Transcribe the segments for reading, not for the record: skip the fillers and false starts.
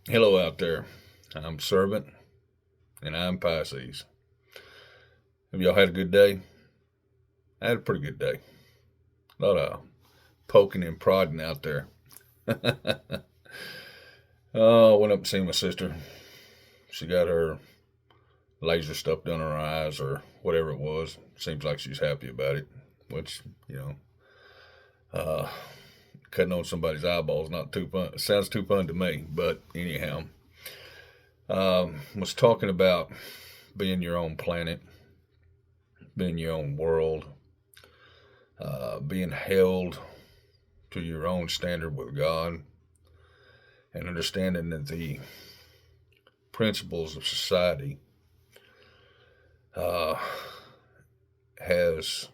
Hello out there. I'm Servant and I'm Pisces. Have y'all had a good day? I had a pretty good day. A lot of poking and prodding out there. Oh, I went up to see my sister. She got her laser stuff done in her eyes or whatever it was. Seems like she's happy about it, which, uh, cutting on somebody's eyeballs not too fun. It sounds too fun to me, but anyhow, was talking about being your own planet, being your own world, being held to your own standard with God, and understanding that the principles of society uh, has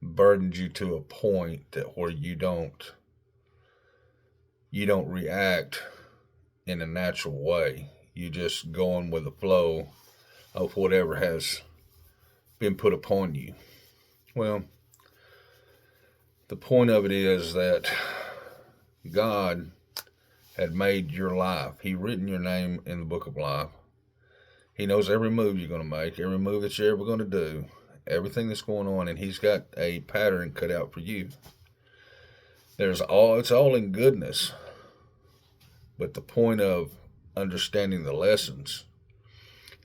burdened you to a point that where you don't react in a natural way. You just going with the flow of whatever has been put upon you. Well, the point of it is that God had made your life. He written your name in the book of life. He knows every move you're going to make, every move that you're ever going to do, everything that's going on, and He's got a pattern cut out for you. It's all in goodness, but the point of understanding the lessons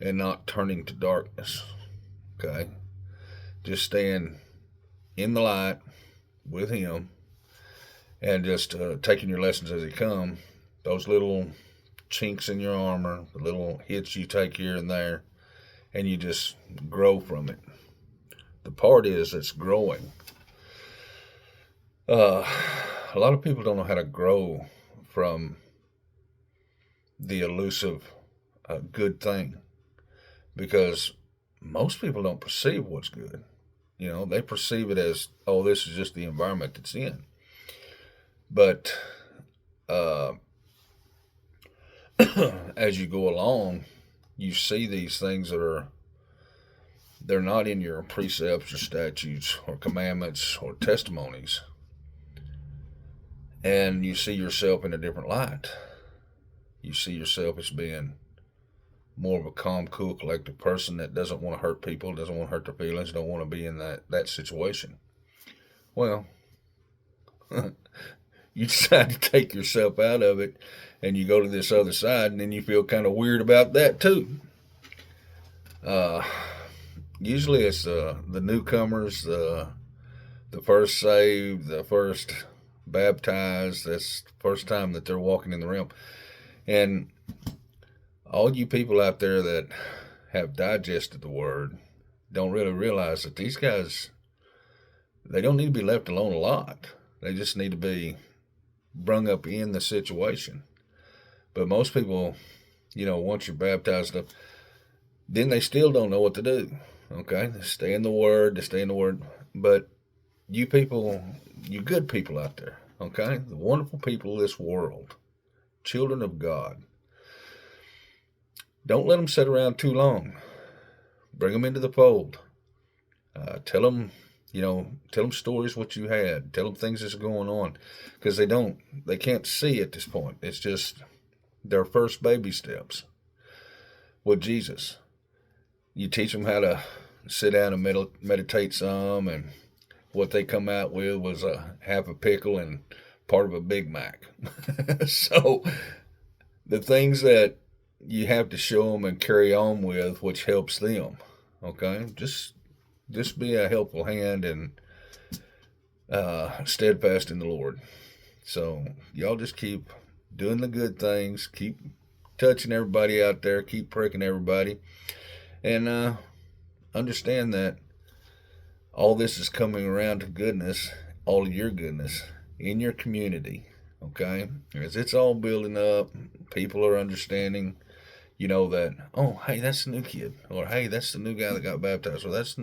and not turning to darkness. Okay, just staying in the light with Him and just taking your lessons as they come. Those little chinks in your armor, the little hits you take here and there, and you just grow from it. The part is it's growing. A lot of people don't know how to grow from the elusive good thing because most people don't perceive what's good. They perceive it as, oh, this is just the environment it's in. But uh, as you go along, you see these things they're not in your precepts or statutes or commandments or testimonies, and you see yourself in a different light. You see yourself as being more of a calm, cool, collected person that doesn't want to hurt people, doesn't want to hurt their feelings, don't want to be in that situation. Well, you decide to take yourself out of it and you go to this other side, and then you feel kind of weird about that too. Uh, Usually it's the newcomers, the first saved, the first baptized. That's the first time that they're walking in the realm. And all you people out there that have digested the word don't really realize that these guys, they don't need to be left alone a lot. They just need to be brung up in the situation. But most people, once you're baptized up, then they still don't know what to do. Okay, they stay in the word, they stay in the word. But you people, you good people out there, okay, the wonderful people of this world, children of God, don't let them sit around too long. Bring them into the fold. Tell them, tell them stories what you had. Tell them things that's going on, because they can't see at this point. It's just their first baby steps with Jesus. You teach them how to sit down and meditate some, and what they come out with was a half a pickle and part of a Big Mac. So the things that you have to show them and carry on with, which helps them. Okay, just be a helpful hand and steadfast in the Lord. So y'all just keep doing the good things, keep touching everybody out there, keep pricking everybody, and understand that all this is coming around to goodness, all of your goodness in your community. Okay, as it's all building up, people are understanding. That, oh, hey, that's the new kid, or hey, that's the new guy that got baptized, or that's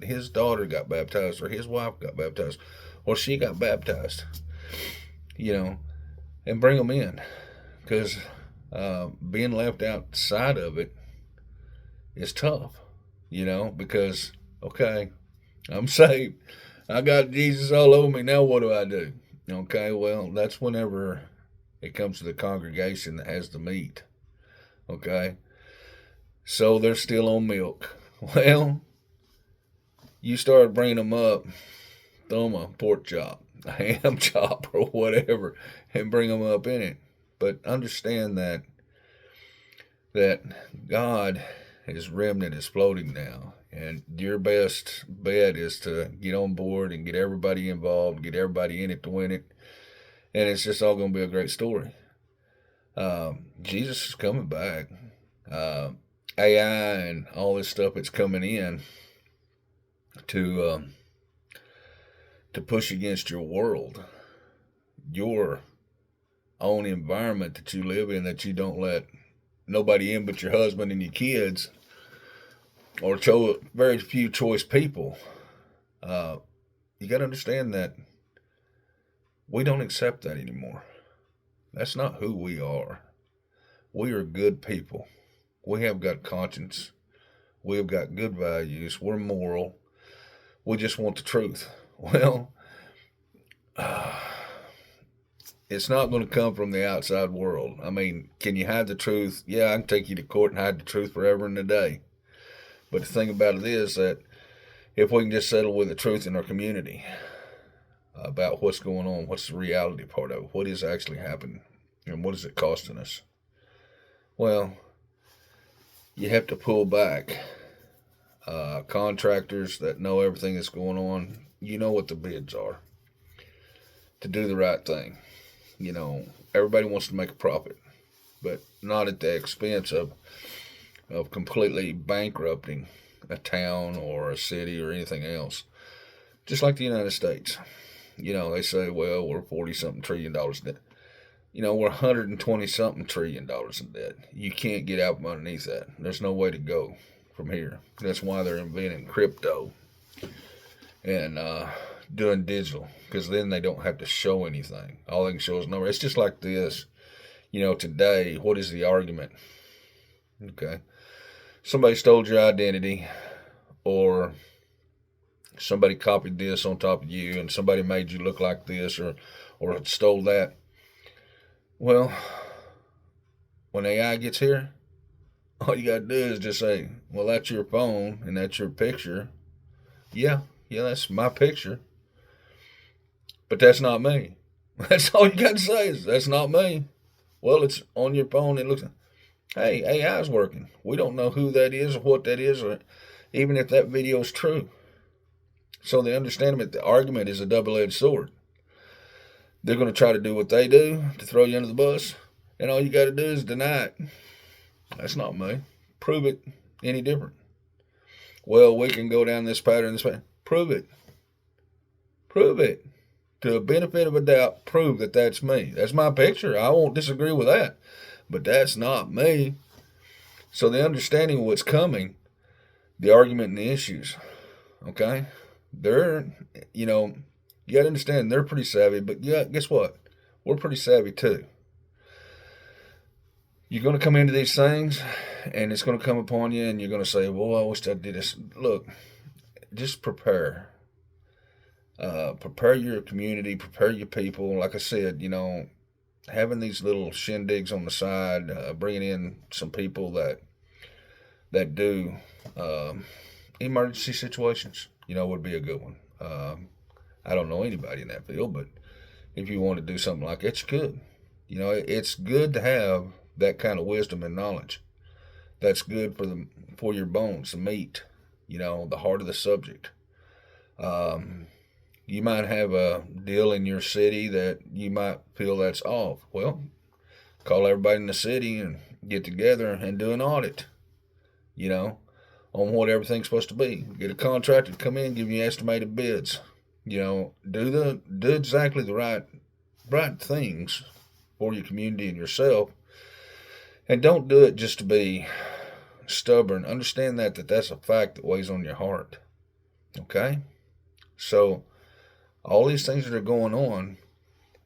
his daughter got baptized, or his wife got baptized, or she got baptized. You know, and bring them in, because being left outside of it is tough. Because okay, I'm saved, I got Jesus all over me. Now what do I do? Okay, well, that's whenever It comes to the congregation that has the meat. Okay? So they're still on milk. Well, you start bringing them up, throw them a pork chop, a ham chop, or whatever, and bring them up in it. But understand that God, his remnant is floating now. And your best bet is to get on board and get everybody involved, get everybody in it to win it. And it's just all going to be a great story. Jesus is coming back. Uh, AI and all this stuff that's coming in to push against your world, your own environment that you live in, that you don't let nobody in but your husband and your kids, or very few choice people. You got to understand that we don't accept that anymore. That's not who we are. We are good people. We have got conscience. We have got good values. We're moral. We just want the truth. Well, it's not going to come from the outside world. I mean, can you hide the truth? Yeah, I can take you to court and hide the truth forever and a day. But the thing about it is that if we can just settle with the truth in our community about what's going on, what's the reality part of it, what is actually happening, and what is it costing us? Well, you have to pull back. Contractors that know everything that's going on, you know what the bids are to do the right thing. You know, everybody wants to make a profit, but not at the expense of completely bankrupting a town or a city or anything else. Just like the United States. You know, they say, well, we're 40-something trillion dollars in debt. You know, we're 120-something trillion dollars in debt. You can't get out from underneath that. There's no way to go from here. That's why they're inventing crypto and doing digital, because then they don't have to show anything. All they can show is number. It's just like this. You know, today, what is the argument? Okay. Somebody stole your identity, or somebody copied this on top of you, and somebody made you look like this, or stole that. Well, when AI gets here, all you gotta do is just say, well, that's your phone and that's your picture. Yeah, that's my picture. But that's not me. That's all you gotta say is, that's not me. Well, it's on your phone. It looks, hey, AI's working. We don't know who that is or what that is, or even if that video is true. So the understanding that the argument is a double-edged sword. They're going to try to do what they do to throw you under the bus, and all you got to do is deny it. That's not me. Prove it any different. Well, we can go down this pattern, Prove it. Prove it. To a benefit of a doubt, prove that that's me. That's my picture. I won't disagree with that. But that's not me. So the understanding of what's coming, the argument and the issues, okay? They're, you got to understand they're pretty savvy, but yeah, guess what? We're pretty savvy too. You're going to come into these things, and it's going to come upon you, and you're going to say, well, I wish I did this. Look, just prepare. Prepare your community, prepare your people. Like I said, having these little shindigs on the side, bringing in some people that do emergency situations, would be a good one. I don't know anybody in that field, but if you want to do something like that, you could. It's good to have that kind of wisdom and knowledge. That's good for your bones, the meat, the heart of the subject. You might have a deal in your city that you might feel that's off. Well, call everybody in the city and get together and do an audit, on what everything's supposed to be. Get a contractor to come in, give you estimated bids. Do exactly the right things for your community and yourself. And don't do it just to be stubborn. Understand that's a fact that weighs on your heart. Okay? So all these things that are going on,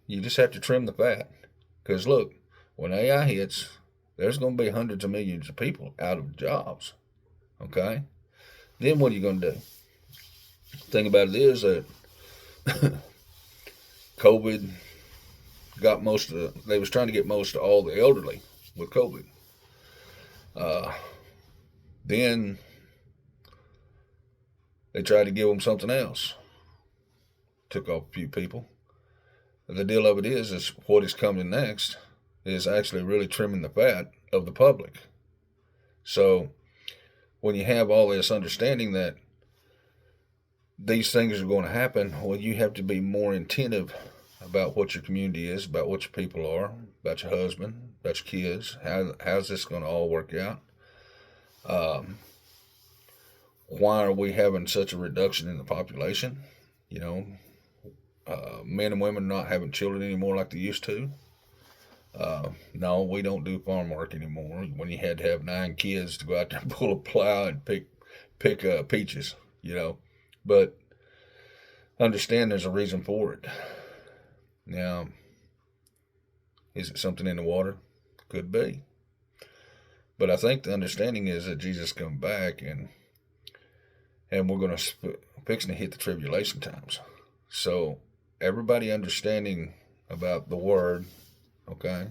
you just have to trim the fat. Because look, when AI hits, there's going to be hundreds of millions of people out of jobs. Okay? Then what are you going to do? The thing about it is that COVID they was trying to get most of all the elderly with COVID. Uh, then they tried to give them something else. Took off a few people. The deal of it is what is coming next is actually really trimming the fat of the public. So when you have all this understanding that these things are going to happen, well, you have to be more attentive about what your community is, about what your people are, about your husband, about your kids. How's this going to all work out? Why are we having such a reduction in the population? You know, men and women not having children anymore like they used to. No, we don't do farm work anymore. When you had to have 9 kids to go out there and pull a plow and pick peaches, But understand there's a reason for it. Now, is it something in the water? Could be. But I think the understanding is that Jesus come back and we're going to fixing to hit the tribulation times. So everybody understanding about the word, okay?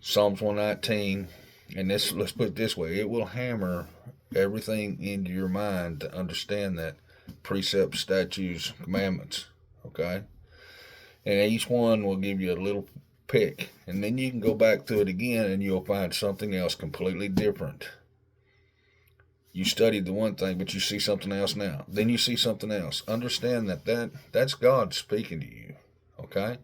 Psalms 119, and let's put it this way, it will hammer everything into your mind to understand that precepts, statutes, commandments, okay? And each one will give you a little pick, and then you can go back through it again and you'll find something else completely different. You studied the one thing, but you see something else now. Then you see something else. Understand that's God speaking to you, okay?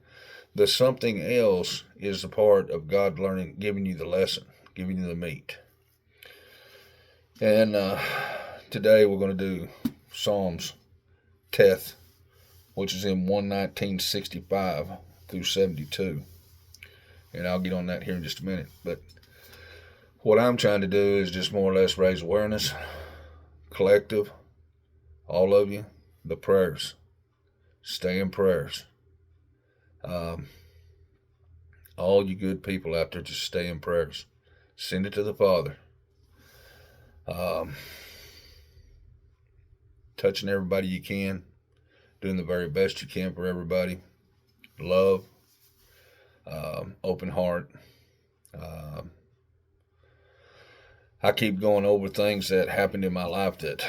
The something else is a part of God learning, giving you the lesson, giving you the meat. And today we're going to do Psalms teth, which is in 119:65 through 72. And I'll get on that here in just a minute. But what I'm trying to do is just more or less raise awareness, collective, all of you, the prayers. Stay in prayers. All you good people out there, just stay in prayers. Send it to the Father. Touching everybody you can, doing the very best you can for everybody. Love, open heart. I keep going over things that happened in my life that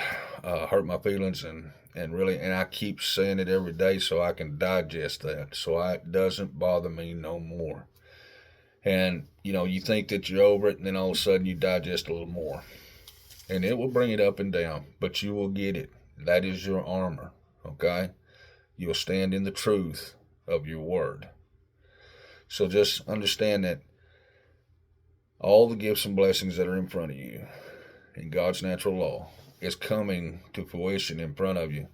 hurt my feelings and I keep saying it every day so I can digest that, so it doesn't bother me no more. And you think that you're over it, and then all of a sudden you digest a little more, and it will bring it up and down, but you will get it. That is your armor, okay? You'll stand in the truth of your word. So just understand that all the gifts and blessings that are in front of you in God's natural law is coming to fruition in front of you,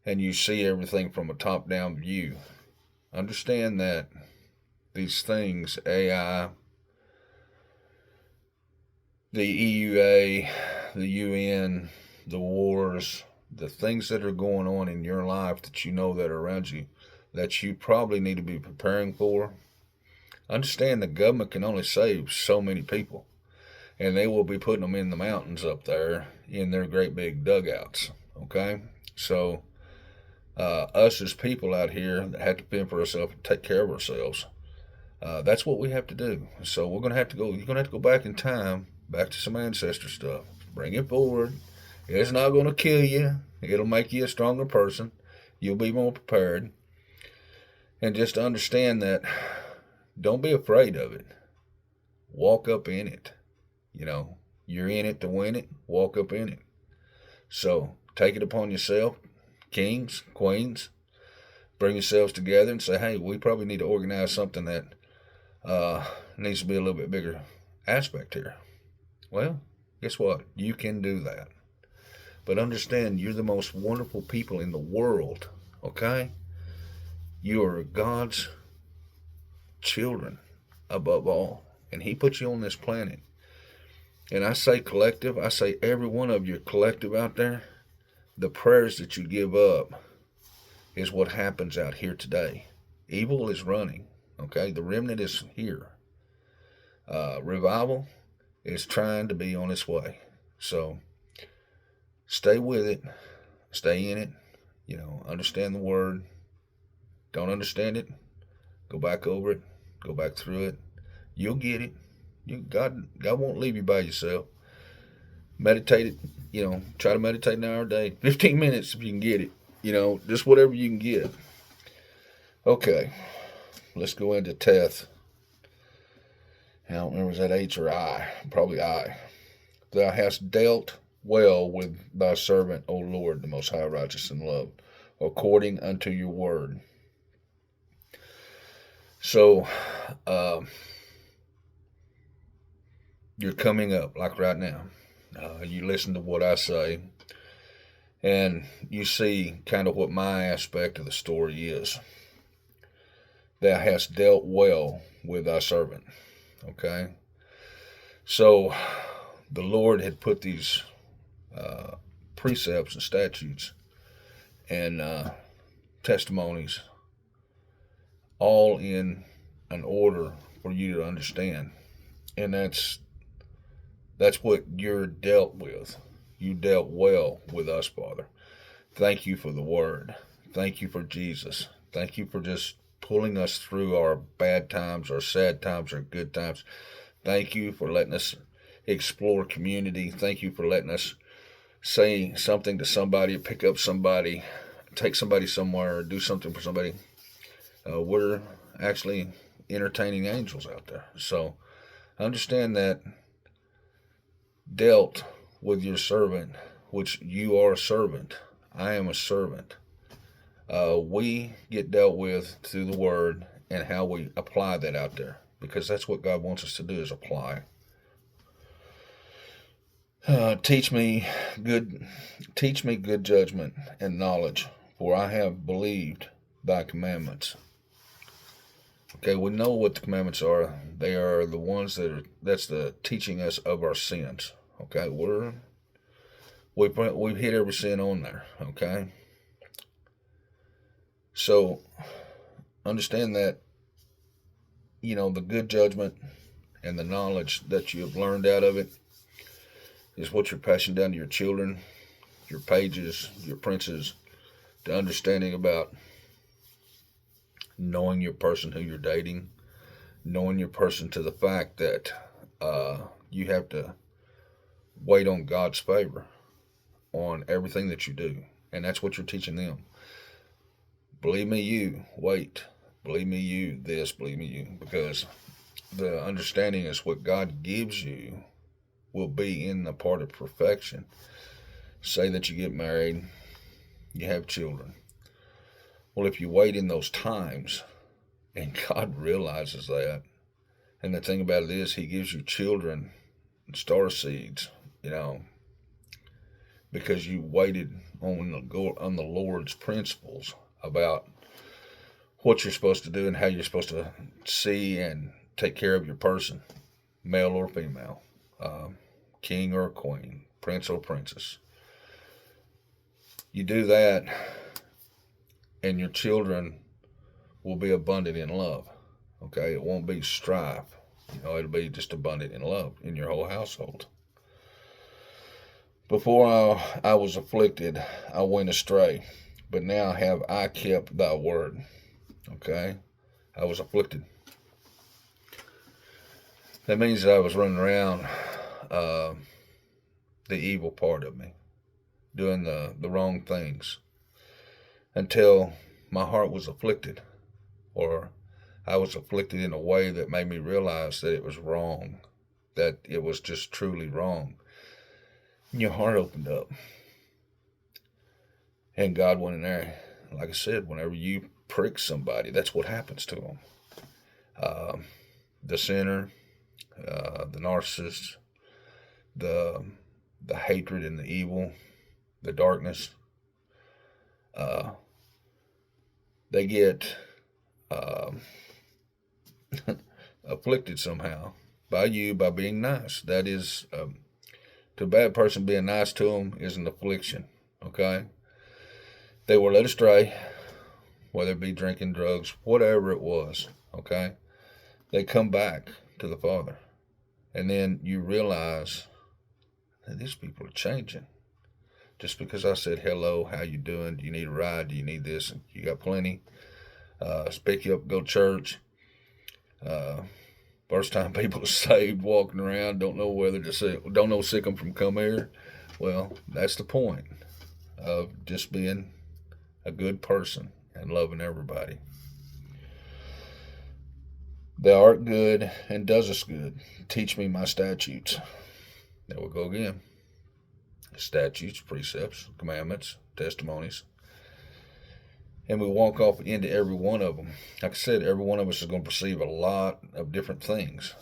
and you see everything from a top-down view. Understand that these things, AI, the EUA, the UN, the wars, the things that are going on in your life that that are around you, that you probably need to be preparing for. Understand the government can only save so many people, and they will be putting them in the mountains up there in their great big dugouts, okay? So us as people out here that have to fend for ourselves and take care of ourselves, that's what we have to do. So you're going to have to go back in time, back to some ancestor stuff. Bring it forward. It's not going to kill you. It'll make you a stronger person. You'll be more prepared. And just understand that don't be afraid of it. Walk up in it. You're in it to win it. Walk up in it. So take it upon yourself, kings, queens. Bring yourselves together and say, hey, we probably need to organize something that needs to be a little bit bigger aspect here. Well, guess what? You can do that. But understand, you're the most wonderful people in the world, okay? You are God's children above all. And He put you on this planet. And I say collective, I say every one of you collective out there, the prayers that you give up is what happens out here today. Evil is running, okay? The remnant is here. Revival is trying to be on its way. So stay with it. Stay in it. Understand the word. Don't understand it? Go back over it. Go back through it. You'll get it. God won't leave you by yourself. Meditate it. Try to meditate an hour a day. 15 minutes if you can get it. Just whatever you can get. Okay, let's go into teth. I don't remember, is that H or I? Probably I. Thou hast dealt well with thy servant, O Lord, the most high, righteous, and loved, according unto your word. So, you're coming up, like right now. You listen to what I say, and you see kind of what my aspect of the story is. Thou hast dealt well with thy servant. Okay? So, the Lord had put these precepts and statutes and testimonies all in an order for you to understand. And that's what you're dealt with. You dealt well with us, Father. Thank you for the word. Thank you for Jesus. Thank you for just pulling us through our bad times, our sad times, our good times. Thank you for letting us explore community. Thank you for letting us say something to somebody, pick up somebody, take somebody somewhere, or do something for somebody. We're actually entertaining angels out there. So understand that dealt with your servant, which you are a servant. I am a servant. We get dealt with through the word and how we apply that out there, because that's what God wants us to do, is apply. Teach me good judgment and knowledge, for I have believed thy commandments. Okay, we know what the commandments are. They are the ones that's the teaching us of our sins. Okay, we've hit every sin on there. Okay, so understand that the good judgment and the knowledge that you have learned out of it is what you're passing down to your children, your pages, your princes, to understanding about knowing your person who you're dating, knowing your person to the fact that you have to wait on God's favor on everything that you do. And that's what you're teaching them. Believe me, you, wait. Believe me, you, this, believe me, you. Because the understanding is what God gives you will be in the part of perfection. Say that you get married, you have children. Well, if you wait in those times, and God realizes that, and the thing about it is, He gives you children, star seeds, because you waited on the Lord's principles about what you're supposed to do and how you're supposed to see and take care of your person, male or female, king or queen, prince or princess. You do that, and your children will be abundant in love. Okay, it won't be strife. It'll be just abundant in love in your whole household. Before I was afflicted, I went astray, but now have I kept thy word. Okay, I was afflicted. That means that I was running around the evil part of me, doing the wrong things, until my heart was afflicted, or I was afflicted in a way that made me realize that it was wrong, that it was just truly wrong. And your heart opened up, and God went in there. Like I said, whenever you prick somebody, that's what happens to them. The sinner, the narcissist, the hatred and the evil, the darkness, they get afflicted somehow by you by being nice. That is, to a bad person, being nice to them is an affliction. Okay, they were led astray, whether it be drinking, drugs, whatever it was. Okay, they come back to the Father, and then you realize that these people are changing. Just because I said hello, how you doing? Do you need a ride? Do you need this? You got plenty. pick you up, go to church. Uh, First time people are saved, walking around, don't know whether to don't know sick them from come here. Well, that's the point of just being a good person and loving everybody. Thou art good and doest good. Teach me my statutes. There we go again. Statutes, precepts, commandments, testimonies. And we walk off into every one of them. Like I said, every one of us is going to perceive a lot of different things.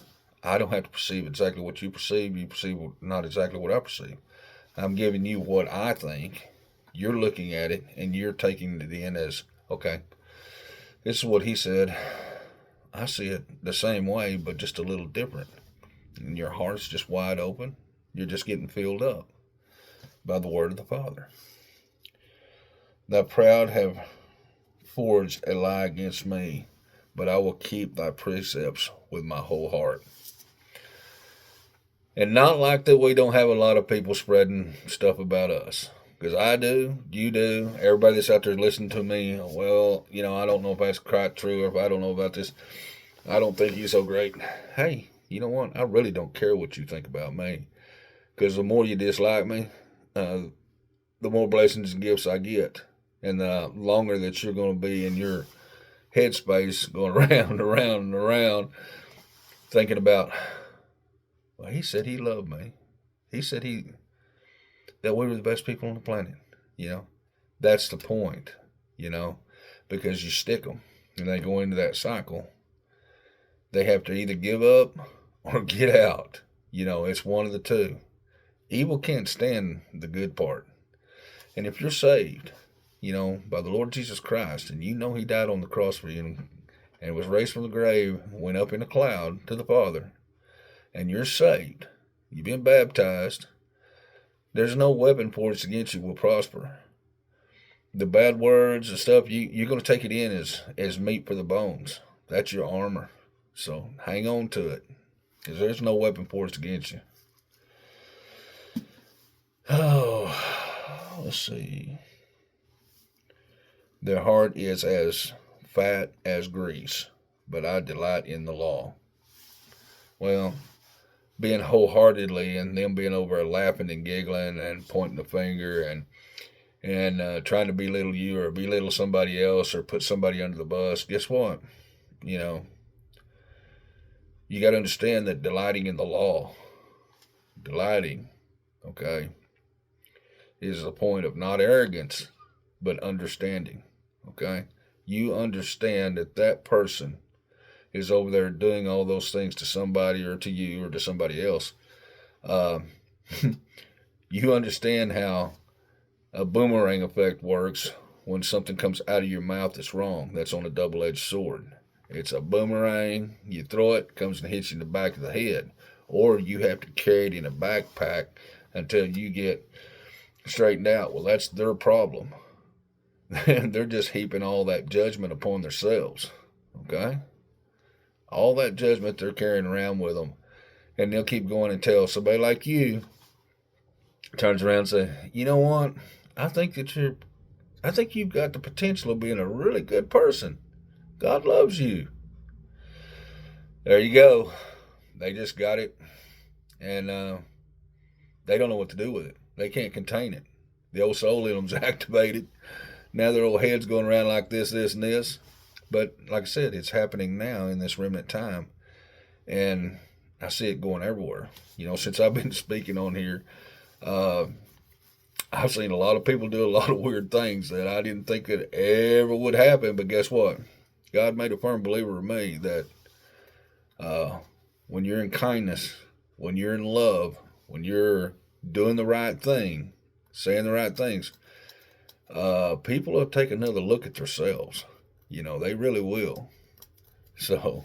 I don't have to perceive exactly what you perceive. You perceive not exactly what I perceive. I'm giving you what I think. You're looking at it, and you're taking it in as, okay, this is what he said. I see it the same way, but just a little different. And your heart's just wide open. You're just getting filled up by the word of the Father. Thy proud have forged a lie against me, but I will keep thy precepts with my whole heart. And not like that we don't have a lot of people spreading stuff about us. Because I do, you do, everybody that's out there listening to me, well, I don't know if that's quite true or if I don't know about this. I don't think he's so great. Hey, you know what? I really don't care what you think about me. Because the more you dislike me, the more blessings and gifts I get. And the longer that you're going to be in your headspace going around and around and around thinking about, well, he said he loved me. He said that we were the best people on the planet. That's the point, because you stick them and they go into that cycle. They have to either give up or get out. It's one of the two. Evil can't stand the good part. And if you're saved, by the Lord Jesus Christ, and he died on the cross for you and was raised from the grave, went up in a cloud to the Father, and you're saved, you've been baptized, there's no weapon forged against you will prosper. The bad words and stuff, you're going to take it in as meat for the bones. That's your armor. So hang on to it, because there's no weapon forged against you. Oh, let's see. Their heart is as fat as grease, but I delight in the law. Well, being wholeheartedly and them being over laughing and giggling and pointing the finger and trying to belittle you or belittle somebody else or put somebody under the bus, guess what? You got to understand that delighting in the law, okay, is a point of not arrogance, but understanding. Okay? You understand that person is over there doing all those things to somebody or to you or to somebody else. You understand how a boomerang effect works when something comes out of your mouth that's wrong. That's on a double-edged sword. It's a boomerang. You throw it, comes and hits you in the back of the head. Or you have to carry it in a backpack until you get straightened out. Well, that's their problem. They're just heaping all that judgment upon themselves. Okay? All that judgment they're carrying around with them. And they'll keep going and tell somebody like you, turns around and say, you know what? I think you've got the potential of being a really good person. God loves you. There you go. They just got it. And they don't know what to do with it. They can't contain it. The old soul in them's activated. Now their old head's going around like this, and this. But like I said, it's happening now in this remnant time. And I see it going everywhere. Since I've been speaking on here, I've seen a lot of people do a lot of weird things that I didn't think that ever would happen. But guess what? God made a firm believer of me that when you're in kindness, when you're in love, when you're doing the right thing, saying the right things, people will take another look at themselves. They really will. So,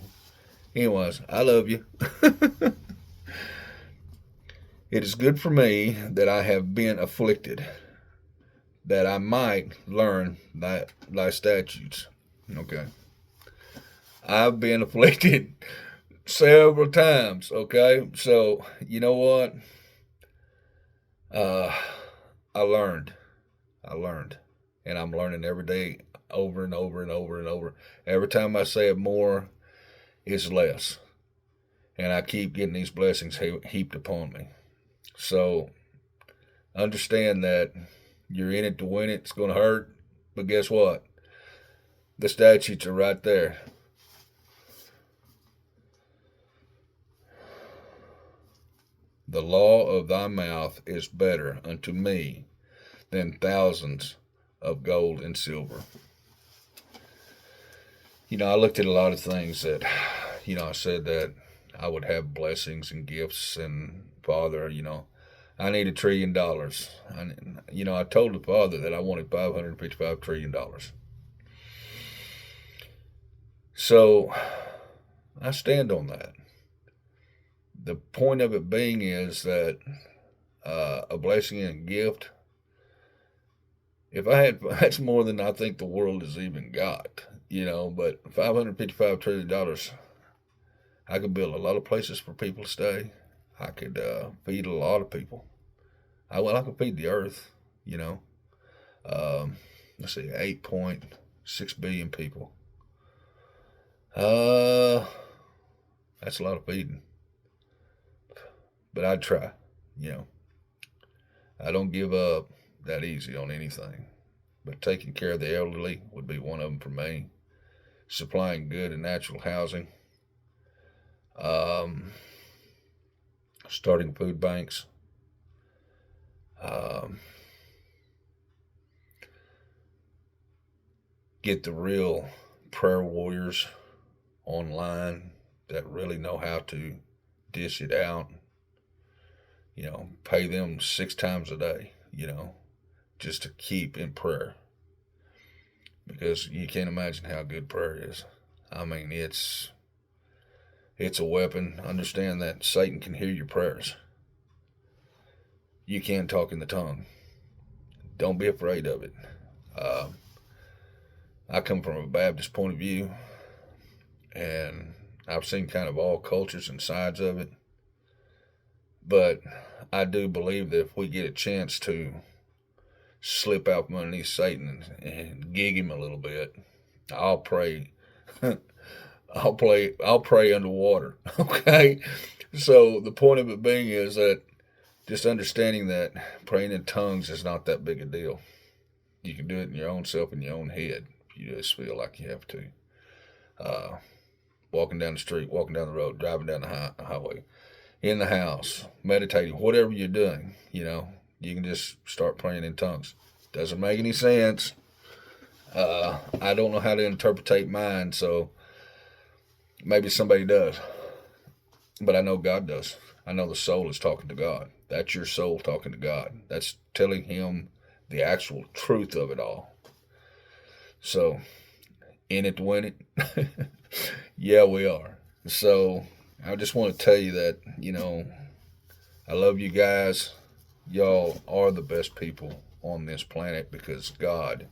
anyways, I love you. It is good for me that I have been afflicted, that I might learn thy statutes. Okay. I've been afflicted several times, okay? So, you know what? I learned. And I'm learning every day over and over and over and over. Every time I say it more, it's less. And I keep getting these blessings heaped upon me. So understand that you're in it to win it. It's going to hurt. But guess what? The statutes are right there. The law of thy mouth is better unto me than thousands of gold and silver. I looked at a lot of things that, I said that I would have blessings and gifts, and Father, I need $1 trillion. I told the Father that I wanted $555 trillion. So I stand on that. The point of it being is that a blessing and a gift, if I had, that's more than I think the world has even got, but $555 trillion, I could build a lot of places for people to stay. I could feed a lot of people. I could feed the earth, let's see, 8.6 billion people. That's a lot of feeding. But I'd try, I don't give up that easy on anything. But taking care of the elderly would be one of them for me. Supplying good and natural housing. Starting food banks. Get the real prayer warriors online that really know how to dish it out. Pay them 6 times a day, just to keep in prayer. Because you can't imagine how good prayer is. I mean, it's a weapon. Understand that Satan can hear your prayers. You can talk in the tongue. Don't be afraid of it. I come from a Baptist point of view, and I've seen kind of all cultures and sides of it. But I do believe that if we get a chance to slip out from underneath Satan and gig him a little bit, I'll pray. I'll pray underwater. Okay? So the point of it being is that just understanding that praying in tongues is not that big a deal. You can do it in your own self, in your own head, if you just feel like you have to. Walking down the street, walking down the road, driving down the highway, in the house, meditating, whatever you're doing, you can just start praying in tongues. Doesn't make any sense. I don't know how to interpret mine, so maybe somebody does. But I know God does. I know the soul is talking to God. That's your soul talking to God. That's telling him the actual truth of it all. So, in it to win it? Yeah, we are. So, I just want to tell you that, I love you guys. Y'all are the best people on this planet because God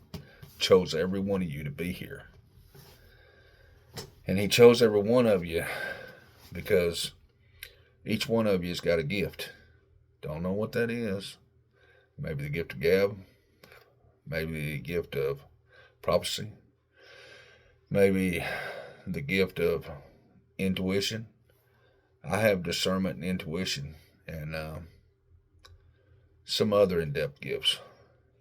chose every one of you to be here. And he chose every one of you because each one of you has got a gift. Don't know what that is. Maybe the gift of gab. Maybe the gift of prophecy. Maybe the gift of intuition. I have discernment and intuition and some other in-depth gifts,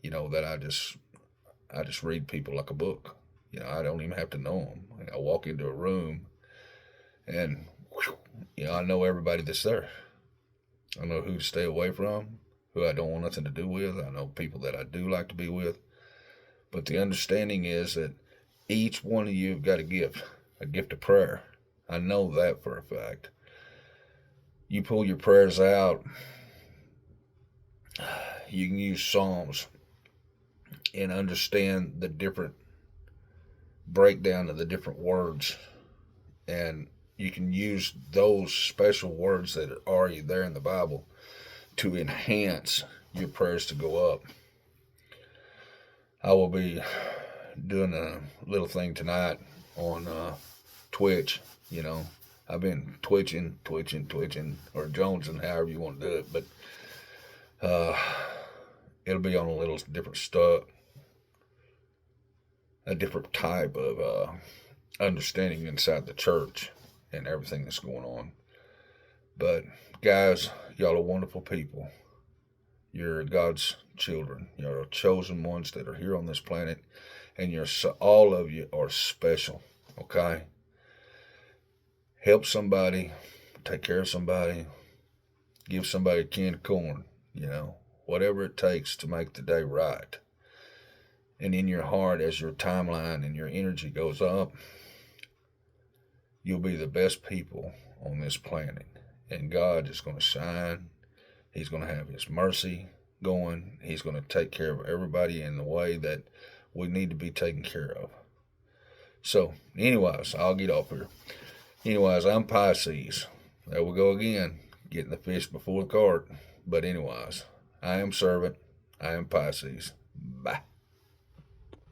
that I just read people like a book. I don't even have to know them. I walk into a room and, I know everybody that's there. I know who to stay away from, who I don't want nothing to do with. I know people that I do like to be with. But the understanding is that each one of you have got a gift of prayer. I know that for a fact. You pull your prayers out, you can use Psalms and understand the different breakdown of the different words. And you can use those special words that are already there in the Bible to enhance your prayers to go up. I will be doing a little thing tonight on Twitch. I've been twitching, or jonesing, however you want to do it, but it'll be on a little different stuff. a different type of understanding inside the church and everything that's going on. But guys, y'all are wonderful people. You're God's children. You're chosen ones that are here on this planet, and all of you are special. Okay, help somebody, take care of somebody, give somebody a can of corn. Whatever it takes to make the day right. And in your heart, as your timeline and your energy goes up, you'll be the best people on this planet. And God is going to shine. He's going to have His mercy going. He's going to take care of everybody in the way that we need to be taken care of. So, anyways, I'll get off here. Anyways, I'm Pisces. There we go again, getting the fish before the cart. But anyways, I am servant. I am Pisces. Bye.